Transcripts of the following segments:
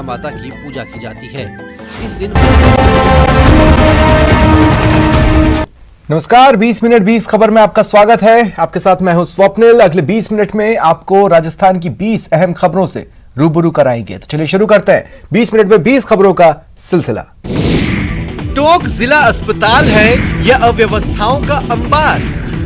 माता की पूजा की जाती है। इस दिन नमस्कार, 20 मिनट 20 खबर में आपका स्वागत है। आपके साथ मैं हूं स्वप्निल। अगले 20 मिनट में आपको राजस्थान की 20 अहम खबरों से रूबरू कराएंगे। तो चलिए शुरू करते हैं 20 मिनट में 20 खबरों का सिलसिला। टोंक जिला अस्पताल है या अव्यवस्थाओं का अंबार?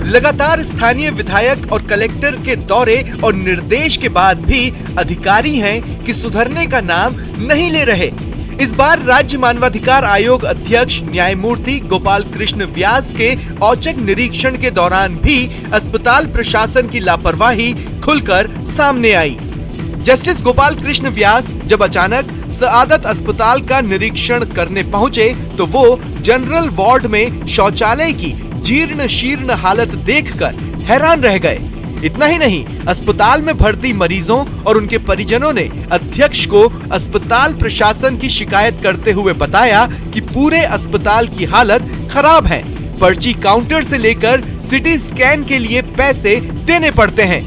लगातार स्थानीय विधायक और कलेक्टर के दौरे और निर्देश के बाद भी अधिकारी हैं कि सुधरने का नाम नहीं ले रहे। इस बार राज्य मानवाधिकार आयोग अध्यक्ष न्यायमूर्ति गोपाल कृष्ण व्यास के औचक निरीक्षण के दौरान भी अस्पताल प्रशासन की लापरवाही खुलकर सामने आई। जस्टिस गोपाल कृष्ण व्यास जब अचानक सआदत अस्पताल का निरीक्षण करने पहुंचे तो वो जनरल वार्ड में शौचालय की जीर्ण शीर्ण हालत देखकर हैरान रह गए। इतना ही नहीं, अस्पताल में भर्ती मरीजों और उनके परिजनों ने अध्यक्ष को अस्पताल प्रशासन की शिकायत करते हुए बताया कि पूरे अस्पताल की हालत खराब है। पर्ची काउंटर से लेकर सिटी स्कैन के लिए पैसे देने पड़ते हैं।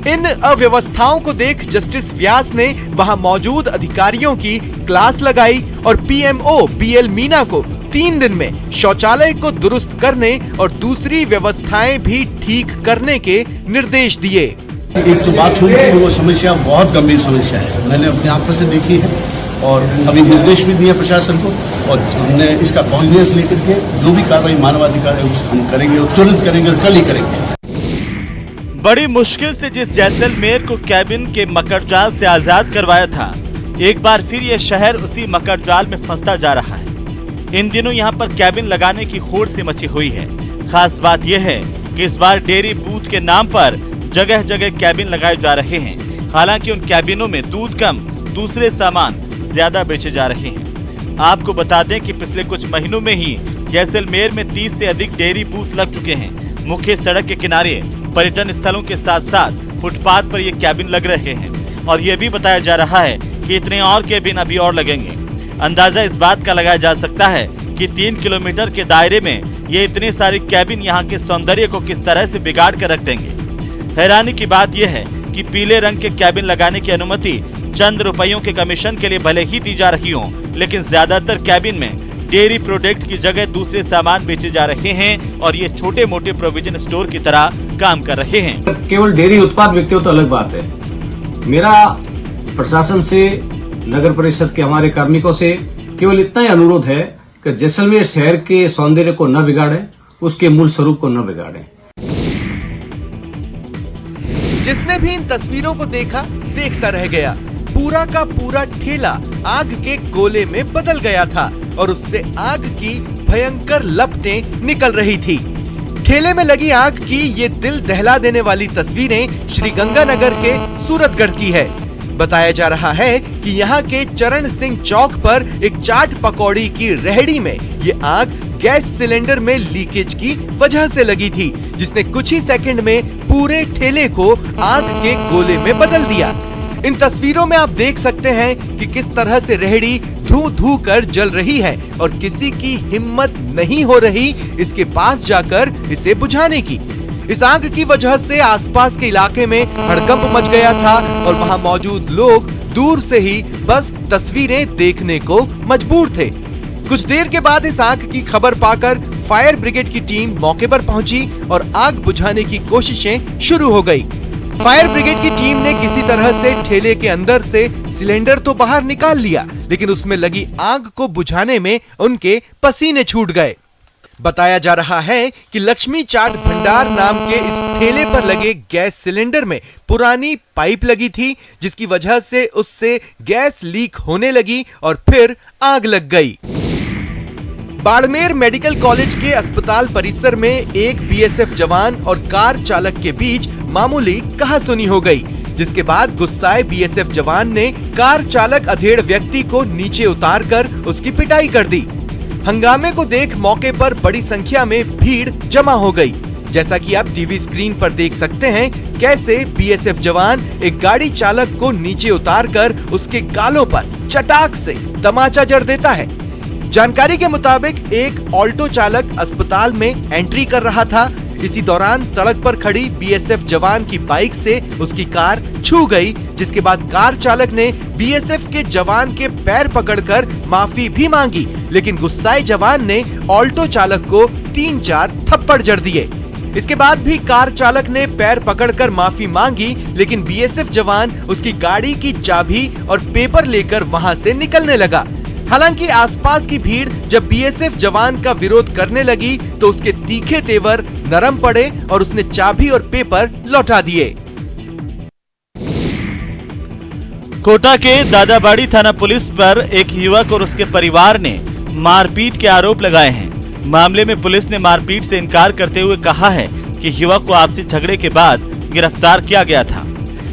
इन अव्यवस्थाओं को देख जस्टिस व्यास ने वहां मौजूद अधिकारियों की क्लास लगाई और पीएमओ बीएल मीना को 3 दिन में शौचालय को दुरुस्त करने और दूसरी व्यवस्थाएं भी ठीक करने के निर्देश दिए। एक तो बात हुई कि वो समस्या बहुत गंभीर समस्या है, मैंने अपनी आंखों से देखी है और अभी निर्देश भी दिए प्रशासन को और हमने इसका कॉन्फिडेंस लेकर के जो भी कार्रवाई मानवाधिकार है उसे हम करेंगे और तुरंत करेंगे और कल ही करेंगे। बड़ी मुश्किल से जिस जैसलमेर को कैबिन के मकड़जाल से आजाद करवाया था, एक बार फिर ये शहर उसी मकड़जाल में फंसता जा रहा है। इन दिनों यहाँ पर कैबिन लगाने की होड़ सी मची हुई है। खास बात यह है कि इस बार डेयरी बूथ के नाम पर जगह जगह कैबिन लगाए जा रहे हैं। हालांकि उन कैबिनों में दूध कम, दूसरे सामान ज्यादा बेचे जा रहे हैं। आपको बता दें कि पिछले कुछ महीनों में ही जैसलमेर में 30 से अधिक डेयरी बूथ लग चुके हैं। मुख्य सड़क के किनारे, पर्यटन स्थलों के साथ साथ फुटपाथ पर ये कैबिन लग रहे हैं और ये भी बताया जा रहा है कि इतने और कैबिन अभी और लगेंगे। अंदाजा इस बात का लगाया जा सकता है कि 3 किलोमीटर के दायरे में ये इतनी सारी कैबिन यहाँ के सौंदर्य को किस तरह से बिगाड़ कर रख देंगे। हैरानी की बात यह है कि पीले रंग के कैबिन लगाने की अनुमति चंद रुपयों के कमीशन के लिए भले ही दी जा रही हो, लेकिन ज्यादातर कैबिन में डेयरी प्रोडक्ट की जगह दूसरे सामान बेचे जा रहे हैं और ये छोटे मोटे प्रोविजन स्टोर की तरह काम कर रहे हैं। केवल डेयरी उत्पाद बेचते हो तो अलग बात है। मेरा प्रशासन से, नगर परिषद के हमारे कार्मिकों से केवल इतना ही अनुरोध है कि जैसलमेर शहर के सौंदर्य को न बिगाड़े, उसके मूल स्वरूप को न बिगाड़े। जिसने भी इन तस्वीरों को देखा देखता रह गया। पूरा का पूरा ठेला आग के गोले में बदल गया था और उससे आग की भयंकर लपटें निकल रही थी। ठेले में लगी आग की ये दिल दहला देने वाली तस्वीरें श्रीगंगानगर के सूरतगढ़ की है। बताया जा रहा है कि यहाँ के चरण सिंह चौक पर एक चाट पकौड़ी की रेहड़ी में ये आग गैस सिलेंडर में लीकेज की वजह से लगी थी, जिसने कुछ ही सेकंड में पूरे ठेले को आग के गोले में बदल दिया। इन तस्वीरों में आप देख सकते हैं कि किस तरह से रेहड़ी धू धू कर जल रही है और किसी की हिम्मत नहीं हो रही इसके पास जाकर इसे बुझाने की। इस आग की वजह से आसपास के इलाके में हड़कंप मच गया था और वहां मौजूद लोग दूर से ही बस तस्वीरें देखने को मजबूर थे। कुछ देर के बाद इस आग की खबर पाकर फायर ब्रिगेड की टीम मौके पर पहुंची और आग बुझाने की कोशिशें शुरू हो गई। फायर ब्रिगेड की टीम ने किसी तरह से ठेले के अंदर से सिलेंडर तो बाहर निकाल लिया, लेकिन उसमें लगी आग को बुझाने में उनके पसीने छूट गए। बताया जा रहा है कि लक्ष्मी चाट भंडार नाम के इस ठेले पर लगे गैस सिलेंडर में पुरानी पाइप लगी थी, जिसकी वजह से उससे गैस लीक होने लगी और फिर आग लग गई। बाड़मेर मेडिकल कॉलेज के अस्पताल परिसर में एक बीएसएफ जवान और कार चालक के बीच मामूली कहासुनी हो गई, जिसके बाद गुस्साए बीएसएफ जवान ने कार चालक अधेड़ व्यक्ति को नीचे उतारकर उसकी पिटाई कर दी। हंगामे को देख मौके पर बड़ी संख्या में भीड़ जमा हो गई। जैसा कि आप टीवी स्क्रीन पर देख सकते हैं कैसे बीएसएफ जवान एक गाड़ी चालक को नीचे उतारकर उसके गालों पर चटाक से तमाचा जड़ देता है। जानकारी के मुताबिक एक ऑल्टो चालक अस्पताल में एंट्री कर रहा था। इसी दौरान सड़क पर खड़ी बीएसएफ जवान की बाइक से उसकी कार छू गई, जिसके बाद कार चालक ने बीएसएफ के जवान के पैर पकड़कर माफी भी मांगी, लेकिन गुस्साए जवान ने ऑल्टो चालक को 3-4 थप्पड़ जड़ दिए। इसके बाद भी कार चालक ने पैर पकड़कर माफी मांगी, लेकिन बीएसएफ जवान उसकी गाड़ी की चाबी और पेपर लेकर वहां से निकलने लगा। हालांकि आसपास की भीड़ जब बीएसएफ जवान का विरोध करने लगी तो उसके तीखे तेवर नरम पड़े और उसने चाबी और पेपर लौटा दिए। कोटा के दादाबाड़ी थाना पुलिस पर एक युवक और उसके परिवार ने मारपीट के आरोप लगाए हैं। मामले में पुलिस ने मारपीट से इनकार करते हुए कहा है कि युवक को आपसी झगड़े के बाद गिरफ्तार किया गया था।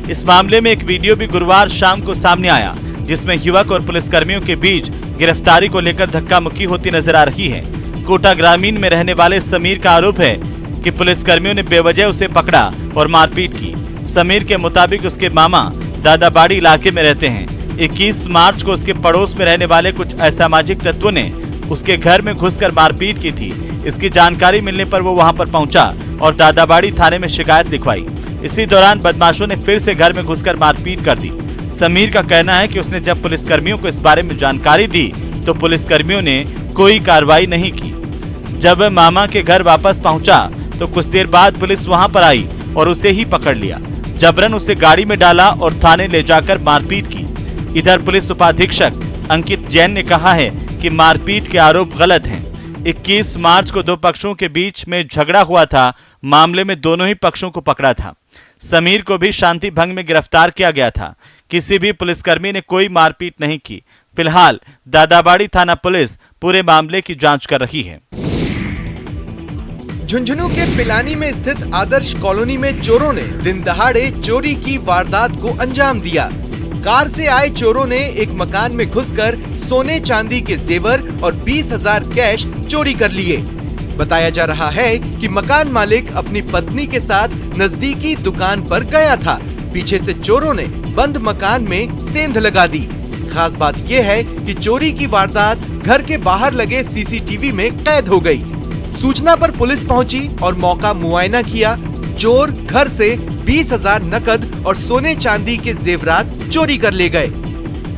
इस मामले में एक वीडियो भी गुरुवार शाम को सामने आया, जिसमें युवक और पुलिसकर्मियों के बीच गिरफ्तारी को लेकर धक्का मुक्की होती नजर आ रही है। कोटा ग्रामीण में रहने वाले समीर का आरोप है कि पुलिसकर्मियों ने बेवजह उसे पकड़ा और मारपीट की। समीर के मुताबिक उसके मामा दादाबाड़ी इलाके में रहते हैं। 21 मार्च को उसके पड़ोस में रहने वाले कुछ असामाजिक तत्वों ने उसके घर में घुसकर मारपीट की थी। इसकी जानकारी मिलने पर वो वहां पर पहुंचा और दादाबाड़ी थाने में शिकायत लिखवाई। इसी दौरान बदमाशों ने फिर से घर में घुसकर मारपीट कर दी। समीर का कहना है कि उसने जब पुलिसकर्मियों को इस बारे में जानकारी दी तो पुलिसकर्मियों ने कोई कार्रवाई नहीं की। जब मामा के घर वापस पहुंचा तो कुछ देर बाद पुलिस वहां पर आई और उसे ही पकड़ लिया। जबरन उसे गाड़ी में डाला और थाने ले जाकर मारपीट की। इधर पुलिस उपाधीक्षक अंकित जैन ने कहा है कि मारपीट के आरोप गलत हैं। 21 मार्च को दो पक्षों के बीच में झगड़ा हुआ था। मामले में दोनों ही पक्षों को पकड़ा था। समीर को भी शांति भंग में गिरफ्तार किया गया था। किसी भी पुलिसकर्मी ने कोई मारपीट नहीं की। फिलहाल दादाबाड़ी थाना पुलिस पूरे मामले की जांच कर रही है। झुंझुनू के पिलानी में स्थित आदर्श कॉलोनी में चोरों ने दिन दहाड़े चोरी की वारदात को अंजाम दिया। कार से आए चोरों ने एक मकान में घुसकर सोने चांदी के जेवर और 20,000 कैश चोरी कर लिए। बताया जा रहा है कि मकान मालिक अपनी पत्नी के साथ नजदीकी दुकान पर गया था। पीछे से चोरों ने बंद मकान में सेंध लगा दी। खास बात यह है कि चोरी की वारदात घर के बाहर लगे सीसीटीवी में कैद हो गई। सूचना पर पुलिस पहुंची और मौका मुआयना किया। चोर घर से 20,000 नकद और सोने चांदी के जेवरात चोरी कर ले गए।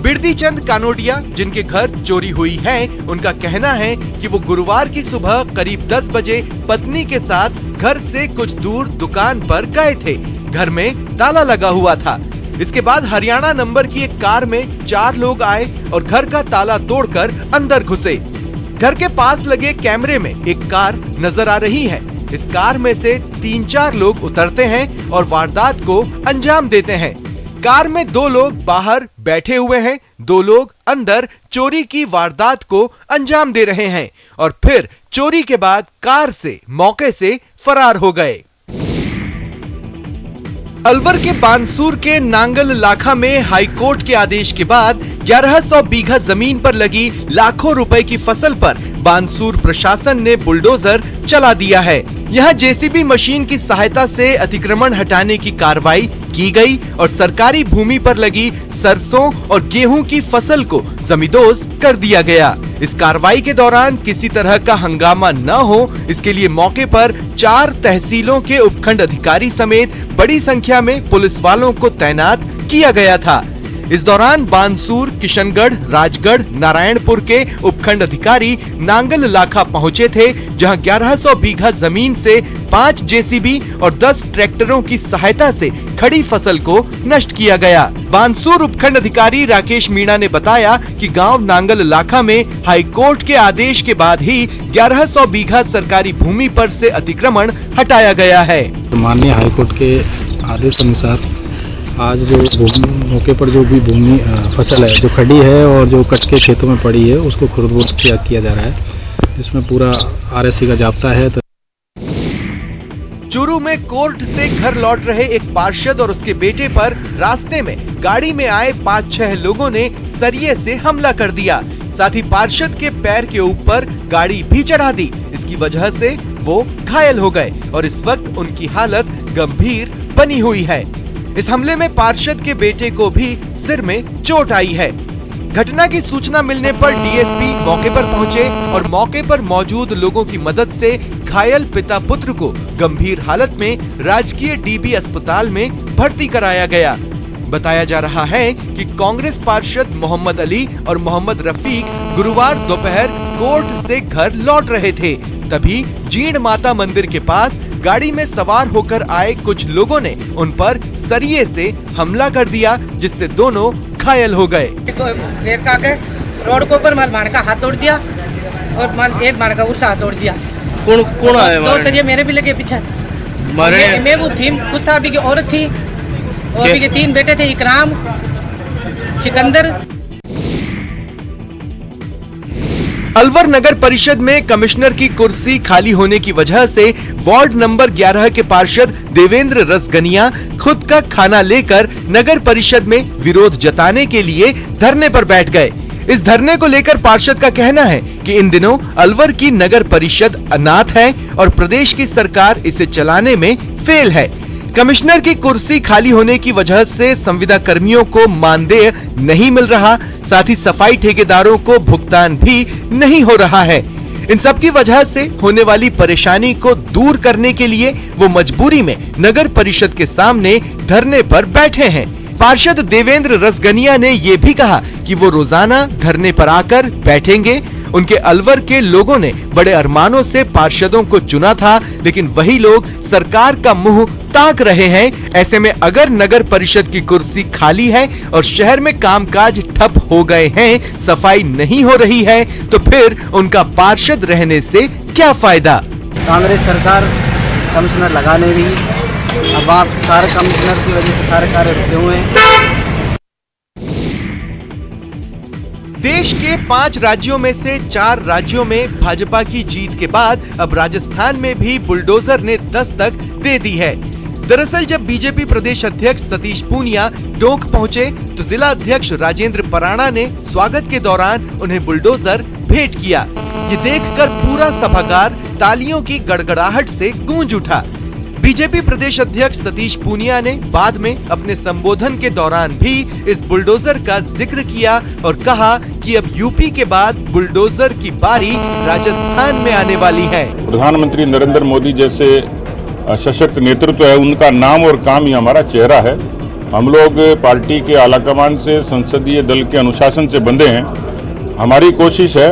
बिरदी चंद कानोडिया, जिनके घर चोरी हुई है, उनका कहना है कि वो गुरुवार की सुबह करीब 10 बजे पत्नी के साथ घर से कुछ दूर दुकान पर गए थे। घर में ताला लगा हुआ था। इसके बाद हरियाणा नंबर की एक कार में 4 लोग आए और घर का ताला तोड़कर अंदर घुसे। घर के पास लगे कैमरे में एक कार नजर आ रही है। इस कार में से 3-4 लोग उतरते हैं और वारदात को अंजाम देते हैं। कार में 2 लोग बाहर बैठे हुए हैं, 2 लोग अंदर चोरी की वारदात को अंजाम दे रहे हैं और फिर चोरी के बाद कार से मौके से फरार हो गए। अलवर के बानसूर के नांगल लाखा में हाईकोर्ट के आदेश के बाद 1100 बीघा जमीन पर लगी लाखों रुपए की फसल पर बानसूर प्रशासन ने बुलडोजर चला दिया है। यहाँ जेसीबी मशीन की सहायता से अतिक्रमण हटाने की कार्रवाई की गई और सरकारी भूमि पर लगी सरसों और गेहूं की फसल को जमींदोज कर दिया गया। इस कार्रवाई के दौरान किसी तरह का हंगामा न हो, इसके लिए मौके पर 4 तहसीलों के उपखंड अधिकारी समेत बड़ी संख्या में पुलिस वालों को तैनात किया गया था। इस दौरान बानसूर, किशनगढ़, राजगढ़, नारायणपुर के उपखंड अधिकारी नांगल लाखा पहुंचे थे, जहां 1100 बीघा जमीन से 5 जेसीबी और 10 ट्रैक्टरों की सहायता से खड़ी फसल को नष्ट किया गया। बानसूर उपखंड अधिकारी राकेश मीणा ने बताया कि गांव नांगल लाखा में हाईकोर्ट के आदेश के बाद ही 1100 बीघा सरकारी भूमि पर से अतिक्रमण हटाया गया है। माननीय हाईकोर्ट के आदेश अनुसार आज जो मौके पर जो भी भूमि फसल है जो खड़ी है और जो कट के खेतों में पड़ी है उसको खुरदबुर्द किया जा रहा है, जिसमें पूरा आरएससी का जाब्ता है। चूरू में कोर्ट से घर लौट रहे एक पार्षद और उसके बेटे पर रास्ते में गाड़ी में आए 5-6 लोगों ने सरिये से हमला कर दिया। साथ ही पार्षद के पैर के ऊपर गाड़ी भी चढ़ा दी। इसकी वजह से वो घायल हो गए और इस वक्त उनकी हालत गंभीर बनी हुई है। इस हमले में पार्षद के बेटे को भी सिर में चोट आई है। घटना की सूचना मिलने पर डीएसपी मौके पर पहुंचे और मौके पर मौजूद लोगों की मदद से घायल पिता पुत्र को गंभीर हालत में राजकीय डीबी अस्पताल में भर्ती कराया गया। बताया जा रहा है कि कांग्रेस पार्षद मोहम्मद अली और मोहम्मद रफीक गुरुवार दोपहर कोर्ट से घर लौट रहे थे। तभी जीण माता मंदिर के पास गाड़ी में सवार होकर आए कुछ लोगों ने उन पर सरिये से हमला कर दिया, जिससे दोनों घायल हो गए। रोड के ऊपर मार का हाथ तोड़ दिया और एक मार का उसका हाथ तोड़ दिया। कौन आया? दो सरिये मेरे भी लगे पीछे। मैं वो थी, खुद था, अभी की औरत थी और अभी के 3 बेटे थे, इकराम, सिकंदर। अलवर नगर परिषद में कमिश्नर की कुर्सी खाली होने की वजह से वार्ड नंबर 11 के पार्षद देवेंद्र रसगनिया खुद का खाना लेकर नगर परिषद में विरोध जताने के लिए धरने पर बैठ गए। इस धरने को लेकर पार्षद का कहना है कि इन दिनों अलवर की नगर परिषद अनाथ है और प्रदेश की सरकार इसे चलाने में फेल है। कमिश्नर की कुर्सी खाली होने की वजह से संविदा कर्मियों को मानदेय नहीं मिल रहा, साथ ही सफाई ठेकेदारों को भुगतान भी नहीं हो रहा है। इन सब की वजह से होने वाली परेशानी को दूर करने के लिए वो मजबूरी में नगर परिषद के सामने धरने पर बैठे हैं। पार्षद देवेंद्र रसगनिया ने ये भी कहा कि वो रोजाना धरने पर आकर बैठेंगे। उनके अलवर के लोगों ने बड़े अरमानों से पार्षदों को चुना था, लेकिन वही लोग सरकार का मुंह ताक रहे हैं। ऐसे में अगर नगर परिषद की कुर्सी खाली है और शहर में कामकाज ठप हो गए हैं, सफाई नहीं हो रही है, तो फिर उनका पार्षद रहने से क्या फायदा? कांग्रेस सरकार कमिश्नर लगा नहीं रही। अब आप सारे कमिश्नर की वजह से सारे कार्य रुके हुए हैं। देश के 5 राज्यों में से 4 राज्यों में भाजपा की जीत के बाद अब राजस्थान में भी बुलडोजर ने दस्तक दे दी है। दरअसल जब बीजेपी प्रदेश अध्यक्ष सतीश पूनिया टोंक पहुंचे तो जिला अध्यक्ष राजेंद्र पराणा ने स्वागत के दौरान उन्हें बुलडोजर भेंट किया। ये देखकर पूरा सभागार तालियों की गड़गड़ाहट से गूंज उठा। बीजेपी प्रदेश अध्यक्ष सतीश पूनिया ने बाद में अपने संबोधन के दौरान भी इस बुलडोजर का जिक्र किया और कहा कि अब यूपी के बाद बुलडोजर की बारी राजस्थान में आने वाली है। प्रधानमंत्री नरेंद्र मोदी जैसे सशक्त नेतृत्व है, उनका नाम और काम ही हमारा चेहरा है। हम लोग पार्टी के आलाकमान से, संसदीय दल के अनुशासन से बंधे हैं। हमारी कोशिश है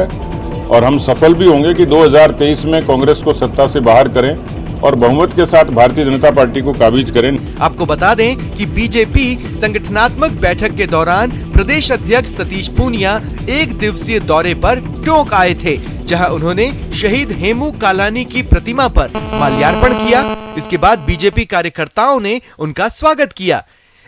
और हम सफल भी होंगे कि 2023 में कांग्रेस को सत्ता से बाहर करें और बहुमत के साथ भारतीय जनता पार्टी को काबिज करें। आपको बता दें कि बीजेपी संगठनात्मक बैठक के दौरान प्रदेश अध्यक्ष सतीश पूनिया 1 दिवसीय दौरे पर टोंक आए थे, जहां उन्होंने शहीद हेमू कालानी की प्रतिमा पर माल्यार्पण किया। इसके बाद बीजेपी कार्यकर्ताओं ने उनका स्वागत किया।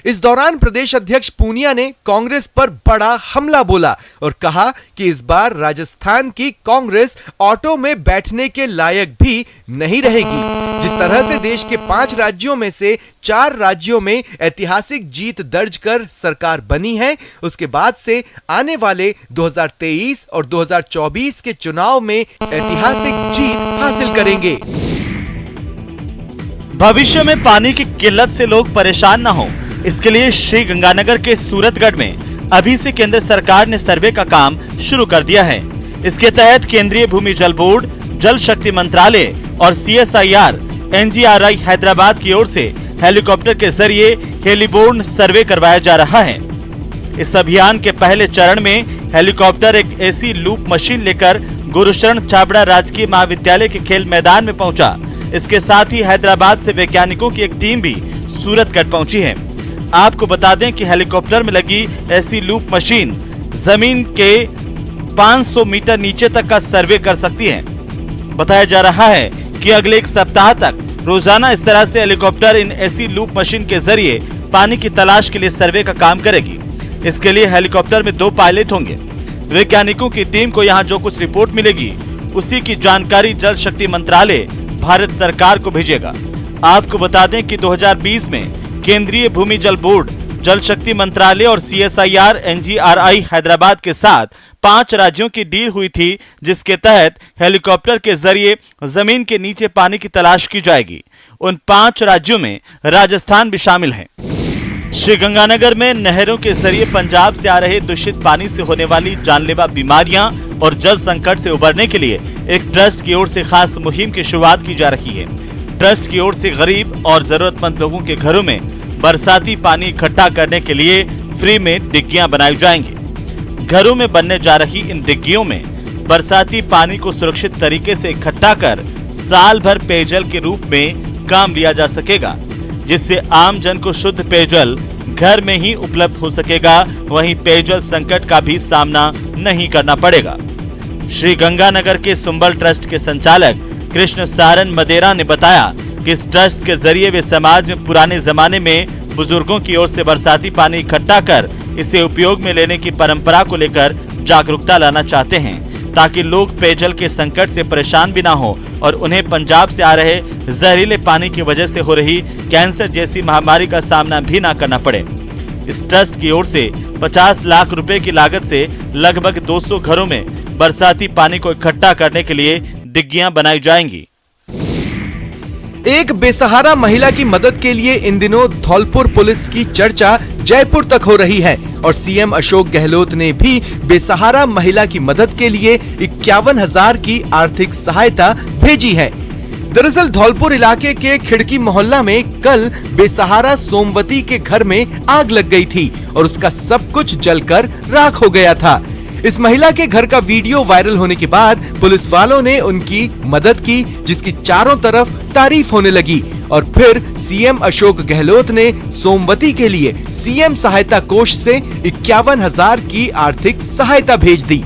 इस दौरान प्रदेश अध्यक्ष पूनिया ने कांग्रेस पर बड़ा हमला बोला और कहा कि इस बार राजस्थान की कांग्रेस ऑटो में बैठने के लायक भी नहीं रहेगी। जिस तरह से देश के 5 राज्यों में से 4 राज्यों में ऐतिहासिक जीत दर्ज कर सरकार बनी है, उसके बाद से आने वाले 2023 और 2024 के चुनाव में ऐतिहासिक जीत हासिल करेंगे। भविष्य में पानी की किल्लत से लोग परेशान न हो, इसके लिए श्री गंगानगर के सूरतगढ़ में अभी से केंद्र सरकार ने सर्वे का काम शुरू कर दिया है। इसके तहत केंद्रीय भूमि जल बोर्ड, जल शक्ति मंत्रालय और CSIR NGRI हैदराबाद की ओर से हेलीकॉप्टर के जरिए हेलीबोर्न सर्वे करवाया जा रहा है। इस अभियान के पहले चरण में हेलीकॉप्टर एक AC लूप मशीन लेकर गुरुशरण छाबड़ा राजकीय महाविद्यालय के खेल मैदान में पहुंचा। इसके साथ ही हैदराबाद से वैज्ञानिकों की एक टीम भी सूरतगढ़ पहुंची है। आपको बता दें कि हेलीकॉप्टर में लगी ऐसी लूप मशीन जमीन के 500 मीटर नीचे तक का सर्वे कर सकती है। बताया जा रहा है कि अगले 1 सप्ताह तक रोजाना इस तरह से हेलीकॉप्टर इन ऐसी लूप मशीन के जरिए पानी की तलाश के लिए सर्वे का काम करेगी। इसके लिए हेलीकॉप्टर में 2 पायलट होंगे। वैज्ञानिकों की टीम को यहाँ जो कुछ रिपोर्ट मिलेगी उसी की जानकारी जल शक्ति मंत्रालय भारत सरकार को भेजेगा। आपको बता दें कि 2020 में केंद्रीय भूमि जल बोर्ड, जल शक्ति मंत्रालय और CSIR NGRI हैदराबाद के साथ 5 राज्यों की डील हुई थी, जिसके तहत हेलीकॉप्टर के जरिए जमीन के नीचे पानी की तलाश की जाएगी। उन 5 राज्यों में राजस्थान भी शामिल है। श्रीगंगानगर में नहरों के जरिए पंजाब से आ रहे दूषित पानी से होने वाली जानलेवा बीमारियां और जल संकट से उबरने के लिए एक ट्रस्ट की ओर से खास मुहिम की शुरुआत की जा रही है। ट्रस्ट की ओर से गरीब और जरूरतमंद लोगों के घरों में बरसाती पानी इकट्ठा करने के लिए फ्री में डिग्गियां बनाई जाएंगी। घरों में बनने जा रही इन डिग्गियों में बरसाती पानी को सुरक्षित तरीके से इकट्ठा कर साल भर पेयजल के रूप में काम लिया जा सकेगा, जिससे आम जन को शुद्ध पेयजल घर में ही उपलब्ध हो सकेगा। वहीं पेयजल संकट का भी सामना नहीं करना पड़ेगा। श्री गंगानगर के सुंबल ट्रस्ट के संचालक कृष्ण सारन मदेरा ने बताया कि इस ट्रस्ट के जरिए वे समाज में पुराने जमाने में बुजुर्गों की ओर से बरसाती पानी इकट्ठा कर इसे उपयोग में लेने की परंपरा को लेकर जागरूकता लाना चाहते हैं, ताकि लोग पेयजल के संकट से परेशान भी ना हो और उन्हें पंजाब से आ रहे जहरीले पानी की वजह से हो रही कैंसर जैसी महामारी का सामना भी ना करना पड़े। इस ट्रस्ट की ओर से 50 लाख रुपए की लागत से लगभग 200 घरों में बरसाती पानी को इकट्ठा करने के लिए डिग्गियां बनाई जाएंगी। एक बेसहारा महिला की मदद के लिए इन दिनों धौलपुर पुलिस की चर्चा जयपुर तक हो रही है और सीएम अशोक गहलोत ने भी बेसहारा महिला की मदद के लिए 51,000 की आर्थिक सहायता भेजी है। दरअसल धौलपुर इलाके के खिड़की मोहल्ला में कल बेसहारा सोमवती के घर में आग लग गई थी और उसका सब कुछ जलकर राख हो गया था। इस महिला के घर का वीडियो वायरल होने के बाद पुलिस वालों ने उनकी मदद की, जिसकी चारों तरफ तारीफ होने लगी और फिर सीएम अशोक गहलोत ने सोमवती के लिए सीएम सहायता कोष से 51,000 की आर्थिक सहायता भेज दी।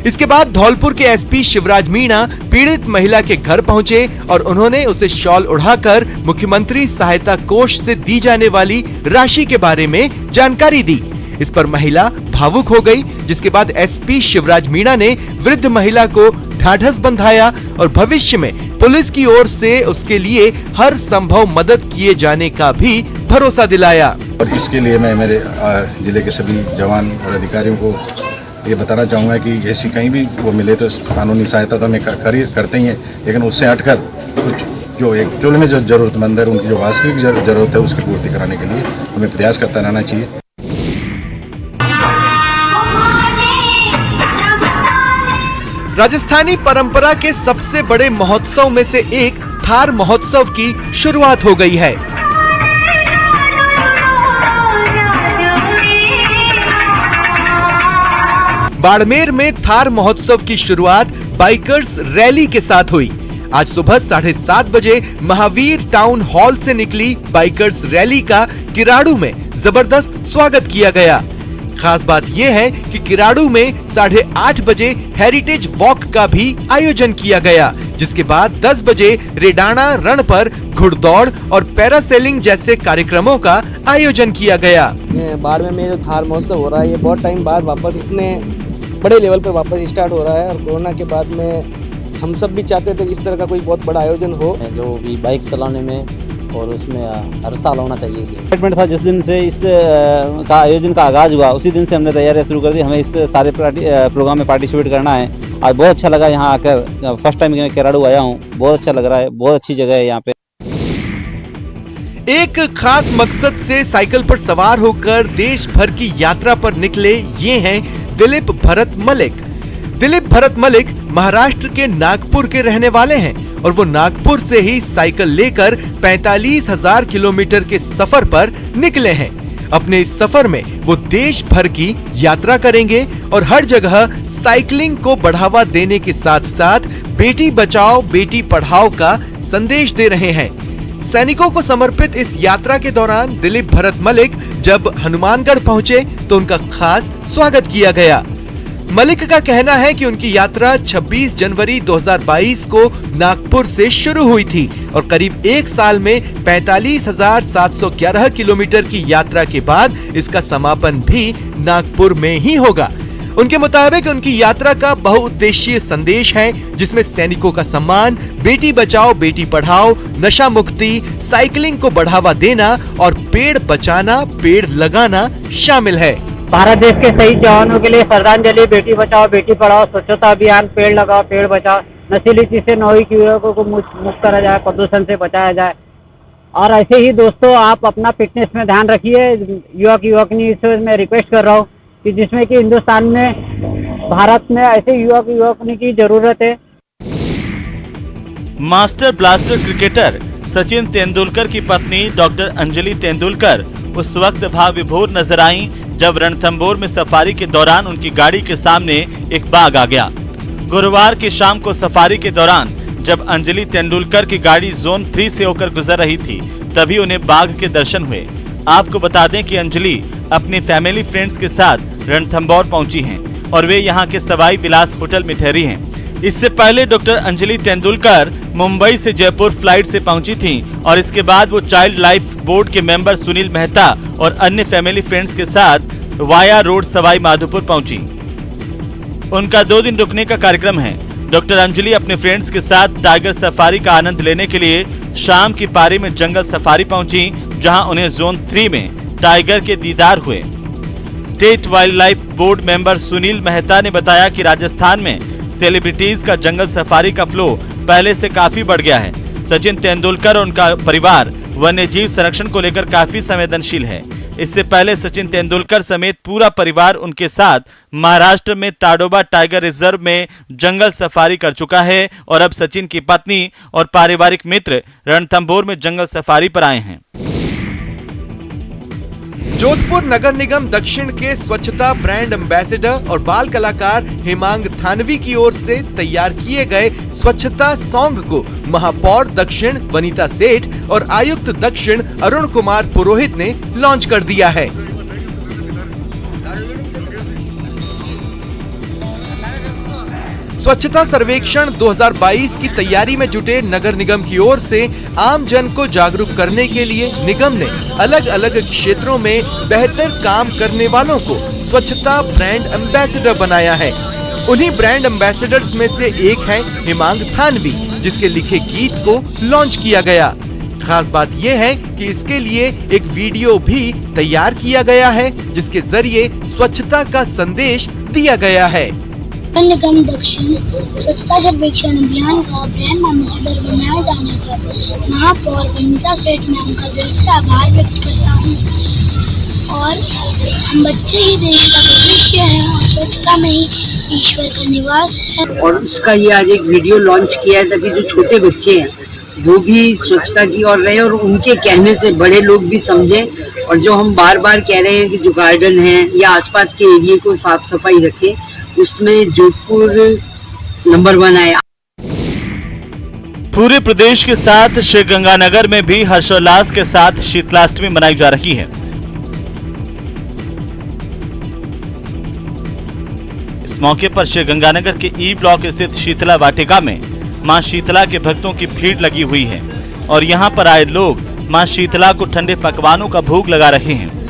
इसके बाद धौलपुर के एसपी शिवराज मीणा पीड़ित महिला के घर पहुंचे और उन्होंने उसे शॉल उड़ाकर मुख्यमंत्री सहायता कोष से दी जाने वाली राशि के बारे में जानकारी दी। इस पर महिला भावुक हो गई, जिसके बाद एसपी शिवराज मीणा ने वृद्ध महिला को ढाढ़स बंधाया और भविष्य में पुलिस की ओर से उसके लिए हर संभव मदद किए जाने का भी भरोसा दिलाया। और इसके लिए मैं मेरे जिले के सभी जवान और अधिकारियों को ये बताना चाहूँगा कि ऐसी कहीं भी वो मिले तो कानूनी सहायता तो हमें करते ही हैं, लेकिन उससे हटकर कुछ जो एक्चुअल में जो जरूरतमंद है उनकी जो वास्तविक जरूरत है उसकी पूर्ति कराने के लिए हमें प्रयास करता रहना चाहिए। राजस्थानी परंपरा के सबसे बड़े महोत्सव में से एक थार महोत्सव की शुरुआत हो गई है। बाड़मेर में थार महोत्सव की शुरुआत बाइकर्स रैली के साथ हुई। आज सुबह 7:30 बजे महावीर टाउन हॉल से निकली बाइकर्स रैली का किराड़ू में जबरदस्त स्वागत किया गया। खास बात यह है कि किराड़ू में 8:30 बजे हेरिटेज वॉक का भी आयोजन किया गया, जिसके बाद 10 बजे रेडाना रण पर घुड़दौड़ और पैरासेलिंग जैसे कार्यक्रमों का आयोजन किया गया। बाड़मेर में जो थार महोत्सव हो रहा है, ये बहुत टाइम बाद वापस इतने बड़े लेवल पर वापस स्टार्ट हो रहा है और कोरोना के बाद में हम सब भी चाहते थे कि इस तरह का कोई बहुत बड़ा आयोजन हो, जो भी बाइक चलाने में और उसमें हर साल होना चाहिए। एक्साइटमेंट था जिस दिन से इस का आयोजन का आगाज हुआ, उसी दिन से हमने तैयारियां शुरू कर दी। हमें इस सारे प्रोग्राम में पार्टिसिपेट करना है। आज बहुत अच्छा लगा यहाँ आकर, फर्स्ट टाइम मैं केराडू आया हूँ, बहुत अच्छा लग रहा है, बहुत अच्छी जगह है यहाँ पे। एक खास मकसद से साइकिल पर सवार होकर देश भर की यात्रा पर निकले ये हैं दिलीप भरत मलिक। दिलीप भरत मलिक महाराष्ट्र के नागपुर के रहने वाले हैं और वो नागपुर से ही साइकिल लेकर 45,000 किलोमीटर के सफर पर निकले हैं। अपने इस सफर में वो देश भर की यात्रा करेंगे और हर जगह साइकिलिंग को बढ़ावा देने के साथ साथ बेटी बचाओ बेटी पढ़ाओ का संदेश दे रहे हैं। सैनिकों को समर्पित इस यात्रा के दौरान दिलीप भरत मलिक जब हनुमानगढ़ पहुंचे तो उनका खास स्वागत किया गया। मलिक का कहना है कि उनकी यात्रा 26 जनवरी 2022 को नागपुर से शुरू हुई थी और करीब एक साल में 45,711 किलोमीटर की यात्रा के बाद इसका समापन भी नागपुर में ही होगा। उनके मुताबिक उनकी यात्रा का बहुउद्देशीय संदेश है, जिसमें सैनिकों का सम्मान, बेटी बचाओ बेटी पढ़ाओ, नशा मुक्ति, साइकिलिंग को बढ़ावा देना और पेड़ बचाना पेड़ लगाना शामिल है। भारत देश के शहीद जवानों के लिए श्रद्धांजलि, बेटी बचाओ बेटी पढ़ाओ, स्वच्छता अभियान, पेड़ लगाओ पेड़ बचाओ, नशीली चीज से नौवीं युवकों को मुक्त करा जाए, प्रदूषण से बचाया जाए। और ऐसे ही दोस्तों आप अपना फिटनेस में ध्यान रखिए। युवक युवकनी से मैं रिक्वेस्ट कर रहा हूँ कि जिसमें कि हिंदुस्तान में, भारत में ऐसे युवक युवकनी की जरूरत है। Master blaster cricketer Sachin Tendulkar की पत्नी डॉक्टर अंजलि तेंदुलकर उस वक्त भाव विभोर नजर आई जब रणथंभौर में सफारी के दौरान उनकी गाड़ी के सामने एक बाघ आ गया। गुरुवार की शाम को सफारी के दौरान जब अंजलि तेंदुलकर की गाड़ी जोन 3 से होकर गुजर रही थी तभी उन्हें बाघ के दर्शन हुए। आपको बता दें कि अंजलि अपनी फैमिली फ्रेंड्स के साथ रणथंभौर पहुंची हैं और वे यहां के सवाई विलास होटल में ठहरी हैं। इससे पहले डॉक्टर अंजलि तेंदुलकर मुंबई से जयपुर फ्लाइट से पहुंची थीं और इसके बाद वो चाइल्ड लाइफ बोर्ड के मेंबर सुनील मेहता और अन्य फैमिली फ्रेंड्स के साथ वाया रोड सवाई माधोपुर पहुंची। उनका 2 दिन रुकने का कार्यक्रम है। डॉक्टर अंजलि अपने फ्रेंड्स के साथ टाइगर सफारी का आनंद लेने के लिए शाम की पारी में जंगल सफारी पहुंची, जहां उन्हें जोन 3 में टाइगर के दीदार हुए। State wild life board member Sunil Mehta ने बताया कि राजस्थान में सेलिब्रिटीज का जंगल सफारी का फ्लो पहले से काफी बढ़ गया है। सचिन तेंदुलकर और उनका परिवार वन्यजीव संरक्षण को लेकर काफी संवेदनशील है। इससे पहले सचिन तेंदुलकर समेत पूरा परिवार उनके साथ महाराष्ट्र में ताडोबा टाइगर रिजर्व में जंगल सफारी कर चुका है और अब सचिन की पत्नी और पारिवारिक मित्र रणथंभौर में जंगल सफारी पर आए हैं। जोधपुर नगर निगम दक्षिण के स्वच्छता ब्रांड एम्बेसडर और बाल कलाकार हेमांग थानवी की ओर से तैयार किए गए स्वच्छता सॉन्ग को महापौर दक्षिण वनीता सेठ और आयुक्त दक्षिण अरुण कुमार पुरोहित ने लॉन्च कर दिया है। स्वच्छता सर्वेक्षण 2022 की तैयारी में जुटे नगर निगम की ओर से आम जन को जागरूक करने के लिए निगम ने अलग अलग क्षेत्रों में बेहतर काम करने वालों को स्वच्छता ब्रांड एम्बेसडर बनाया है। उन्हीं ब्रांड एम्बेसडर्स में से एक है हेमांग थानवी, जिसके लिखे गीत को लॉन्च किया गया। खास बात यह है कि इसके लिए एक वीडियो भी तैयार किया गया है, जिसके जरिए स्वच्छता का संदेश दिया गया है। निगम दक्षिण स्वच्छता सर्वेक्षण अभियान का ब्रांड एम्बेसडर बनाए जाने पर महापौर वनीता सेठ मैम का दिल से आभार व्यक्त करता हूँ। और हम बच्चे ही देश का भविष्य हैं और स्वच्छता में ही ईश्वर का निवास है। और उसका ये आज एक वीडियो लॉन्च किया है ताकि जो छोटे बच्चे हैं वो भी स्वच्छता की ओर रहे और उनके कहने से बड़े लोग भी समझें। और जो हम बार बार कह रहे हैं कि जो गार्डन है या आसपास के एरिया को साफ सफाई रखें, उसमें जोधपुर नंबर 1 है। पूरे प्रदेश के साथ श्रीगंगानगर में भी हर्षोल्लास के साथ शीतलाष्टमी मनाई जा रही है। इस मौके पर श्रीगंगानगर के ई ब्लॉक स्थित शीतला वाटिका में मां शीतला के भक्तों की भीड़ लगी हुई है और यहां पर आए लोग मां शीतला को ठंडे पकवानों का भोग लगा रहे हैं।